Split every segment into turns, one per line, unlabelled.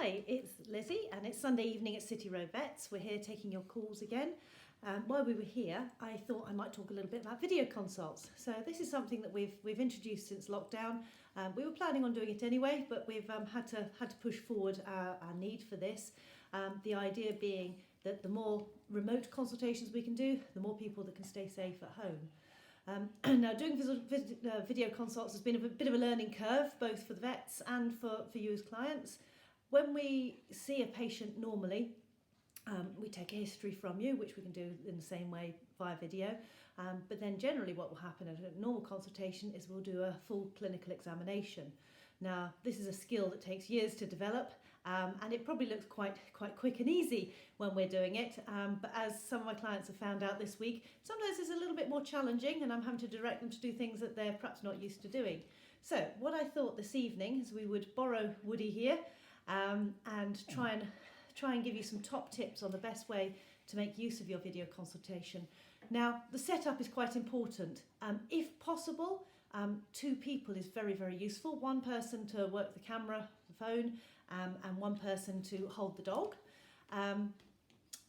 Hi, it's Lizzie and it's Sunday evening at City Road Vets. We're here taking your calls again. While we were here, I thought I might talk a little bit about video consults. So this is something that we've introduced since lockdown. We were planning on doing it anyway, but we've had to push forward our need for this. The idea being that the more remote consultations we can do, the more people that can stay safe at home. Now, doing video consults has been a bit of a learning curve, both for the vets and for you as clients. When we see a patient normally, we take a history from you, which we can do in the same way via video. But then generally what will happen at a normal consultation is we'll do a full clinical examination. Now, this is a skill that takes years to develop, and it probably looks quite quick and easy when we're doing it. But as some of my clients have found out this week, sometimes it's a little bit more challenging, and I'm having to direct them to do things that they're perhaps not used to doing. So what I thought this evening is we would borrow Woody here and try and give you some top tips on the best way to make use of your video consultation. Now, the setup is quite important. If possible, 2 people is very, very useful. One person to work the camera, the phone, and one person to hold the dog.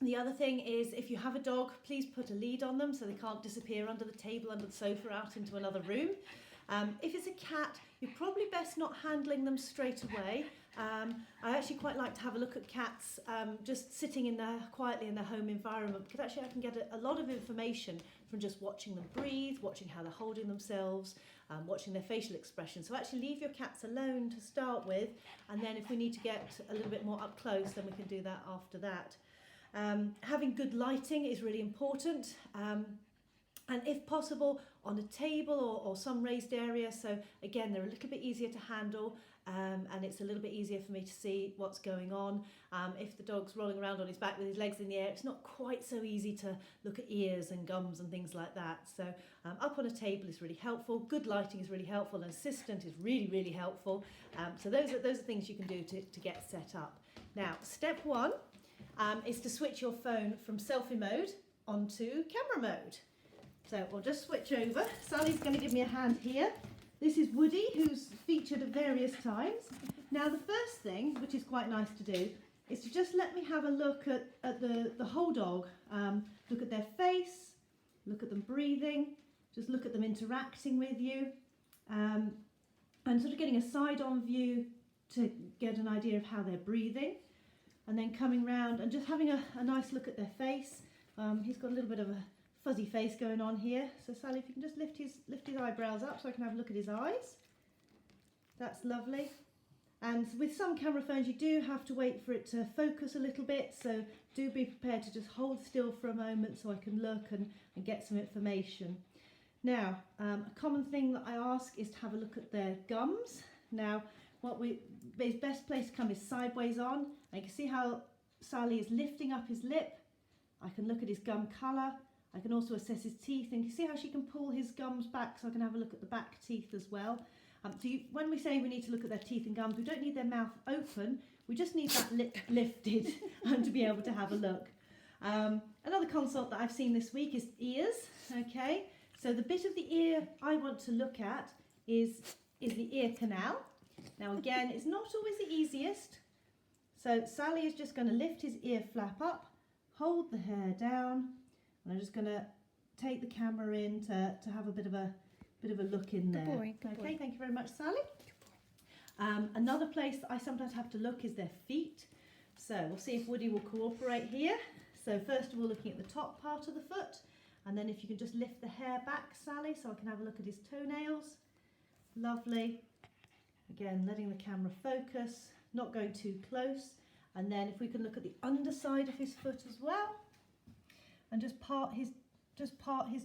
The other thing is, if you have a dog, please put a lead on them so they can't disappear under the table, under the sofa, out into another room. If it's a cat, you're probably best not handling them straight away. I actually quite like to have a look at cats just sitting quietly in their home environment, because actually I can get a lot of information from just watching them breathe, watching how they're holding themselves, watching their facial expression. So actually leave your cats alone to start with, and then if we need to get a little bit more up close, then we can do that after that. Having good lighting is really important. And if possible, on a table or some raised area. So again, they're a little bit easier to handle, and it's a little bit easier for me to see what's going on. If the dog's rolling around on his back with his legs in the air, it's not quite so easy to look at ears and gums and things like that. So up on a table is really helpful. Good lighting is really helpful. An assistant is really, really helpful. So those are things you can do to get set up. Now, step 1 is to switch your phone from selfie mode onto camera mode. So we'll just switch over. Sally's going to give me a hand here. This is Woody, who's featured at various times. Now, the first thing, which is quite nice to do, is to just let me have a look at the whole dog. Look at their face, look at them breathing, just look at them interacting with you, and sort of getting a side-on view to get an idea of how they're breathing. And then coming round and just having a nice look at their face. He's got a little bit of a fuzzy face going on here. So Sally, if you can just lift his eyebrows up so I can have a look at his eyes. That's lovely. And with some camera phones you do have to wait for it to focus a little bit, so do be prepared to just hold still for a moment so I can look and get some information. Now, a common thing that I ask is to have a look at their gums. Now, his best place to come is sideways on. And you can see how Sally is lifting up his lip. I can look at his gum colour. I can also assess his teeth, and you can see how she can pull his gums back, so I can have a look at the back teeth as well. When we say we need to look at their teeth and gums, we don't need their mouth open, we just need that lip lifted to be able to have a look. Another consult that I've seen this week is ears. Okay, so the bit of the ear I want to look at is the ear canal. Now again, it's not always the easiest. So Sally is just going to lift his ear flap up, hold the hair down, and I'm just going to take the camera in to have a bit of a look in there. Good boy. Thank you very much, Sally. Another place that I sometimes have to look is their feet. So we'll see if Woody will cooperate here. So first of all, looking at the top part of the foot, and then if you can just lift the hair back, Sally, so I can have a look at his toenails. Lovely. Again, letting the camera focus, not going too close. And then if we can look at the underside of his foot as well. And just part his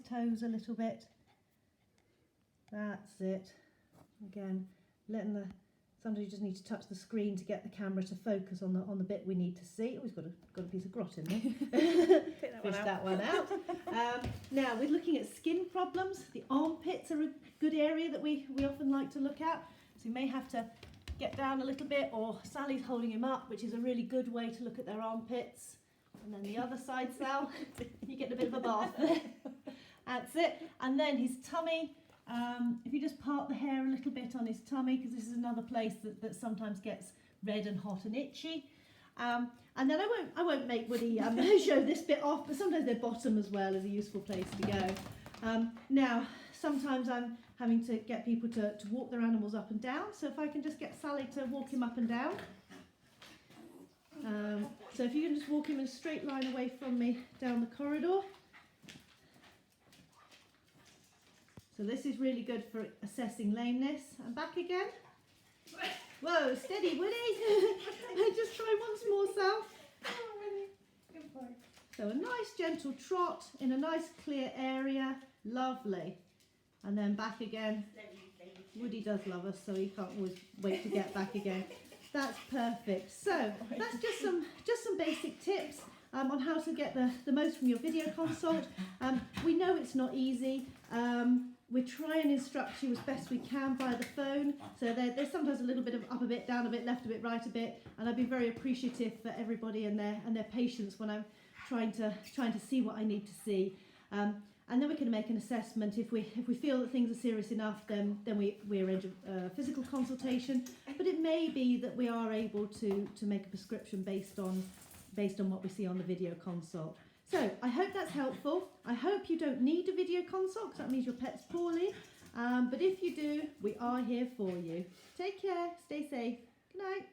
toes a little bit. That's it. Again, sometimes you just need to touch the screen to get the camera to focus on the bit we need to see. Oh, he's got a piece of grot in there. Fish that one out. Now, we're looking at skin problems. The armpits are a good area that we often like to look at. So you may have to get down a little bit, or Sally's holding him up, which is a really good way to look at their armpits. And then the other side, Sal, you get a bit of a bath there. That's it. And then his tummy, if you just part the hair a little bit on his tummy, because this is another place that sometimes gets red and hot and itchy. And then I won't make Woody show this bit off, but sometimes their bottom as well is a useful place to go. Now, sometimes I'm having to get people to walk their animals up and down, so if I can just get Sally to walk him up and down. So if you can just walk him in a straight line away from me down the corridor. So this is really good for assessing lameness. And back again. Whoa, steady, Woody. Just try once more, Sal. So a nice gentle trot in a nice clear area. Lovely. And then back again. Woody does love us, so he can't always wait to get back again. That's perfect. So that's just some basic tips on how to get the most from your video consult. We know it's not easy. We try and instruct you as best we can via the phone. So there's sometimes a little bit of up a bit, down a bit, left a bit, right a bit. And I'd be very appreciative for everybody and their patience when I'm trying to see what I need to see. And then we can make an assessment. If we feel that things are serious enough, then we arrange a physical consultation. But it may be that we are able to make a prescription based on what we see on the video consult. So I hope that's helpful. I hope you don't need a video consult, because that means your pet's poorly. But if you do, we are here for you. Take care. Stay safe. Good night.